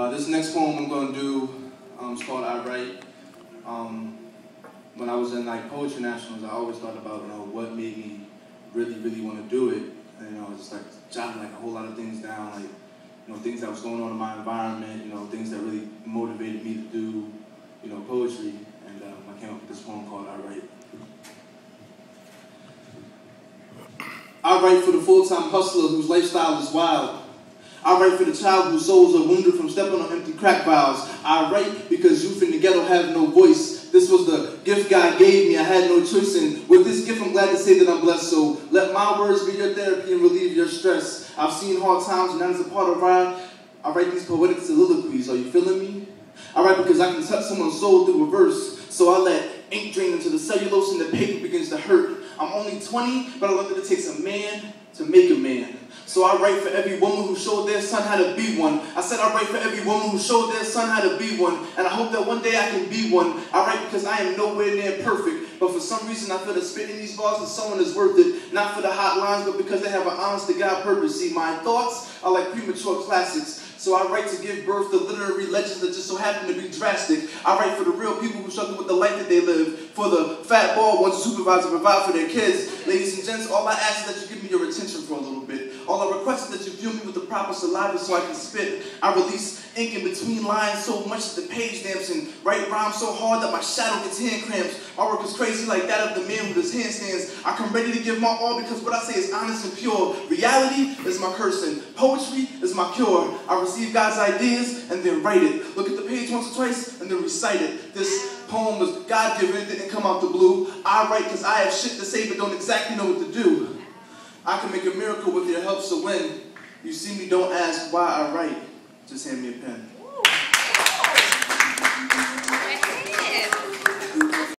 This next poem I'm going to do is called I Write. When I was in poetry nationals, I always thought about what made me really want to do it. And I was just jotting a whole lot of things down, things that was going on in my environment, things that really motivated me to do poetry. And I came up with this poem called I Write. I write for the full-time hustler whose lifestyle is wild. I write for the child whose souls are wounded from stepping on empty crack vials. I write because youth in the ghetto have no voice. This was the gift God gave me. I had no choice, and with this gift I'm glad to say that I'm blessed. So let my words be your therapy and relieve your stress. I've seen hard times, and that is a part of rhyme. I write these poetic soliloquies. Are you feeling me? I write because I can touch someone's soul through a verse. So I let ink drain into the cellulose and the paper begins to hurt. I'm only 20, but I love that it takes a man to make a man. So I write for every woman who showed their son how to be one. I said I write for every woman who showed their son how to be one. And I hope that one day I can be one. I write because I am nowhere near perfect. But for some reason I feel that spitting these bars with someone is worth it. Not for the hot lines, but because they have an honest to God purpose. See, my thoughts are like premature classics. So I write to give birth to literary legends that just so happen to be drastic. I write for the real people who struggle with the life that they live. For the fat bald ones who supervise and provide for their kids. Ladies and gents, all I ask is that you give me your attention for a little bit. All I request is that you view me with the proper saliva so I can spit. I release ink in between lines so much that the page damps and write rhymes so hard that my shadow gets hand cramps. My work is crazy like that of the man with his handstands. I come ready to give my all because what I say is honest and pure. Reality is my cursing. Poetry is my cure. I receive God's ideas and then write it. Look at the page once or twice and then recite it. This poem was God-given, it didn't come out the blue. I write because I have shit to say but don't exactly know what to do. I can make a miracle with your help, so when you see me, don't ask why I write. Just hand me a pen.